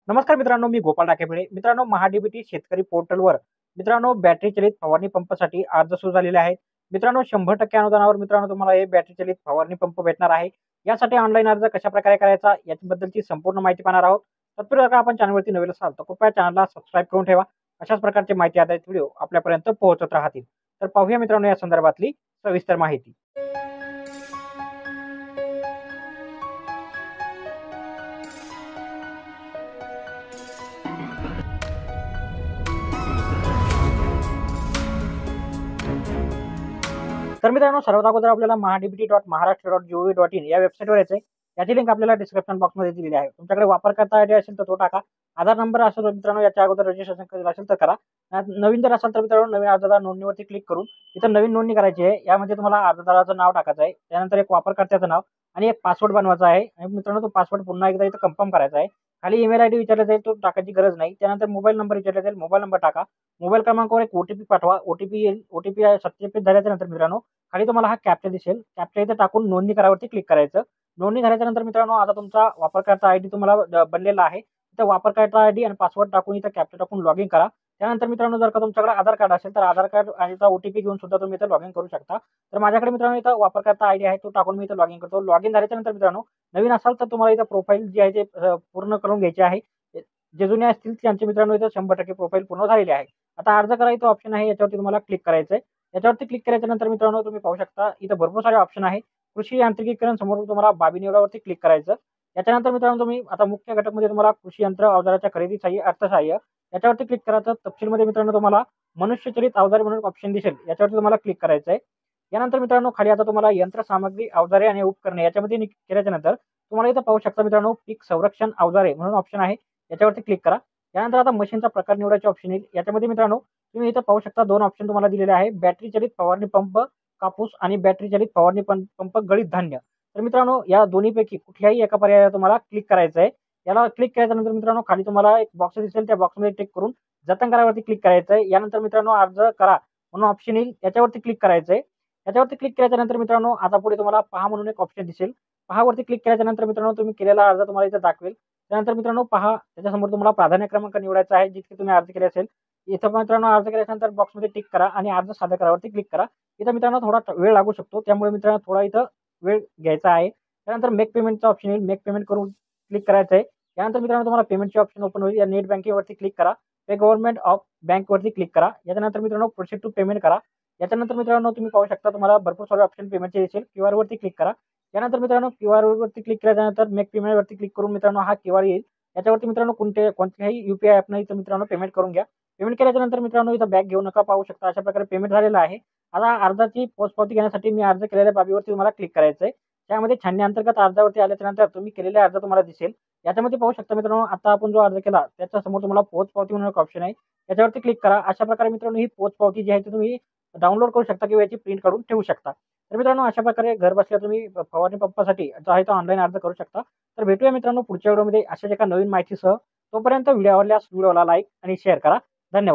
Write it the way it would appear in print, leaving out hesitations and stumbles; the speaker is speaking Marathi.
नमस्कार मित्रांनो, मी गोपाळ डाकेपिळे. मित्रांनो, महाडीबीटी शेतकरी पोर्टलवर मित्रांनो बॅटरी चलित फवारणी पंपासाठी अर्ज सुरू झालेले आहेत. मित्रांनो, 100% अनुदानावर मित्रांनो तुम्हाला हे बॅटरी चलित फवारणी पंप भेटणार आहे. यासाठी ऑनलाईन अर्ज कशाप्रकारे करायचा याबद्दलची संपूर्ण माहिती पाहणार आहोत. तत्पूर्वी जर का आपण चॅनलवरती नवीन असाल तर कृपया चॅनलला सबस्क्राईब करून ठेवा. अशाच प्रकारचे माहिती आधारित व्हिडिओ आपल्यापर्यंत पोहोचत राहतील. तर पाहूया मित्रांनो या संदर्भातली सविस्तर माहिती. तर मित्रांनो, सर्वात अगोदर आपल्याला mahadbt.maharashtra.gov.in या वेबसाईटवर यायचं आहे. याची लिंक आपल्याला डिस्क्रिप्शन बॉक्समध्ये दिलेली आहे. तुमच्याकडे वापरकर्ता आयडी असेल तर तो टाका. आधार नंबर असेल तर मित्रांनो याच्या अगोदर रजिस्ट्रेशन केलेलं असेल तर करा. नवीन जर असाल तर मित्रांनो नवीन अर्जदार नोंदणीवरती क्लिक करून इथं नवीन नोंदणी करायची आहे. यामध्ये तुम्हाला अर्जदाराचं नाव टाकायचं आहे. त्यानंतर एक वापरकर्त्याचं नाव आणि एक पासवर्ड बनवायचा आहे. आणि मित्रांनो तो पासवर्ड पुन्हा एकदा इथं कन्फर्म करायचा आहे. खाली ईमेल आयडी विचारला जाईल, तो टाकायची गरज नाही. त्यानंतर मोबाईल नंबर विचारला जाईल, मोबाईल नंबर टाका. मोबाईल क्रमांकावर एक ओटीपी पाठवा. ओटीपी येईल. ओटीपी सत्यापित झाल्याच्या नंतर मित्रांनो खाली तुम्हाला हा कॅप्चा दिसेल. कॅप्चा इथे टाकून नोंदणी करावरती क्लिक करायचं. नोंदणी झाल्याच्या नंतर मित्रांनो आता तुमचा वापरकर्ता आयडी तुम्हाला बनलेला आहे. इथं वापरकर्ता आयडी आणि पासवर्ड टाकून इथं कॅप्चा टाकून लॉग इन करा. त्यानंतर मित्रांनो जर का तुमच्याकडे आधार कार्ड असेल तर आधार कार्ड आणि ओटीपी घेऊन सुद्धा तुम्ही इथं लॉग इन करू शकता. तर माझ्याकडे मित्रांनो इथं वापरकर्ता आयडी आहे, तो टाकून मी इथं लॉग इन करतो. लॉग इन झाल्याच्या नंतर मित्रांनो नवीन असाल तर तुम्हाला इथं प्रोफाईल जी आहे ते पूर्ण करून घ्यायची आहे. जे जुने असतील त्यांचे मित्रांनो इथं 100% प्रोफाईल पूर्ण झालेली आहे. आता अर्ज करायचा ऑप्शन आहे, याच्यावरती तुम्हाला क्लिक करायचं आहे. याच्यावरती क्लिक केल्याच्या नंतर मित्रांनो तुम्ही पाहू शकता इथं भरपूर सारे ऑप्शन आहे. कृषी यांत्रिकीकरण समोर तुम्हाला बाबी निवडावरती क्लिक करायचं. याच्यानंतर मित्रांनो तुम्ही आता मुख्य घटकमध्ये तुम्हाला कृषी यंत्र अवजाराच्या खरेदी सहाय्य अर्थसहाय्य याच्यावरती क्लिक करायचं. तपशीलमध्ये मित्रांनो तुम्हाला मनुष्यचलित अवजारे म्हणून ऑप्शन दिसेल, याच्यावरती तुम्हाला क्लिक करायचं आहे. यानंतर मित्रांनो खाली आता तुम्हाला यंत्रसामग्री अवजारे आणि उपकरणे याच्यामध्ये केल्याच्या नंतर तुम्हाला इथं पाहू शकता मित्रांनो पीक संरक्षण अवजारे म्हणून ऑप्शन आहे, याच्यावरती क्लिक करा. त्यानंतर आता मशीनचा प्रकार निवडायचे ऑप्शन येईल. याच्यामध्ये मित्रांनो तुम्ही इथं पाहू शकता दोन ऑप्शन तुम्हाला दिलेले आहे, बॅटरी चलित फवारणी पंप कापूस आणि बॅटरी चलित फवारणी पंप गळीत धान्य. तर मित्रांनो या दोन्हीपैकी कुठल्याही एका पर्यायाला तुम्हाला क्लिक करायचं आहे. याला क्लिक केल्यानंतर मित्रांनो खाली तुम्हाला एक बॉक्स दिसेल, त्या बॉक्समध्ये टिक करून जतन करावरती क्लिक करायचं आहे. यानंतर मित्रांनो अर्ज करा म्हणून ऑप्शन येईल, याच्यावरती क्लिक करायचं आहे. याच्यावरती क्लिक केल्याच्या नंतर मित्रांनो आता पुढे तुम्हाला पहा म्हणून एक ऑप्शन दिसेल. पहावरती क्लिक केल्याच्या नंतर मित्रांनो तुम्ही केलेला अर्ज तुम्हाला इथं दाखवेल. त्यानंतर मित्रांनो पहा त्याच्यासमोर तुम्हाला प्राधान्य क्रमांक निवडायचा आहे, जितके तुम्ही अर्ज केले असेल. इथं मित्रांनो अर्ज केल्यानंतर बॉक्समध्ये टिक करा आणि अर्ज सादर करावरती क्लिक करा. इथं मित्रांनो थोडा वेळ लागू शकतो, त्यामुळे मित्रांनो थोडा इथं वेळ घ्यायचा आहे. त्यानंतर मेक पेमेंटचा ऑप्शन येईल, मेक पेमेंट करून क्लिक करायचं आहे. त्यानंतर मित्रांनो तुम्हाला पेमेंटचे ऑप्शन ओपन होईल. या नेट बँकिंगवरती क्लिक करा. पे गव्हर्नमेंट ऑफ बँकवरती क्लिक करा. याच्यानंतर मित्रांनो प्रोसीड टू पेमेंट करा. याच्यानंतर मित्रांनो तुम्ही पाहू शकता तुम्हाला भरपूर सारे ऑप्शन पेमेंटचे दिसेल. क्यूआर वरती क्लिक करा. त्यानंतर मित्रांनो क्यूआर वरती क्लिक केल्यानंतर मेक पेमेंट वरती क्लिक करून मित्रांनो हा क्यूआर येईल. याच्यावरती मित्रांनो कोणत्याही यूपीआय ॲपनं इथं मित्रांनो पेमेंट करून घ्या. पेमेंट केल्याच्या नंतर मित्रांनो इथं बॅक घेऊ नका. पाहू शकता अशा प्रकारे पेमेंट झालेलं आहे. आता अर्जाची पोचपावती घेण्यासाठी मी अर्ज केलेल्या बाबीवरती तुम्हाला क्लिक करायचं आहे. त्यामध्ये छाननी अंतर्गत अर्जावरती आल्याच्या नंतर तुम्ही केलेले अर्ज तुम्हाला दिसेल. याच्यामध्ये पाहू शकता मित्रांनो आता आपण जो अर्ज केला त्याच्यासमोर तुम्हाला पोचपावती म्हणून एक ऑप्शन आहे, याच्यावरती क्लिक करा. अशा प्रकारे मित्रांनो ही पोचपावती जी आहे ती तुम्ही डाउनलोड करू शकता किंवा याची प्रिंट काढून ठेवू शकता. तर मित्रांनो अशा प्रकारे घर बसल्या तुम्ही फवारणी पंपासाठी जो आहे तो ऑनलाईन अर्ज करू शकता. तर भेटूया मित्रांनो पुढच्या व्हिडिओमध्ये अशाच एका नवीन माहितीसह. तोपर्यंत व्हिडिओ आवडल्यास व्हिडिओला लाईक आणि शेअर करा. धन्यवाद.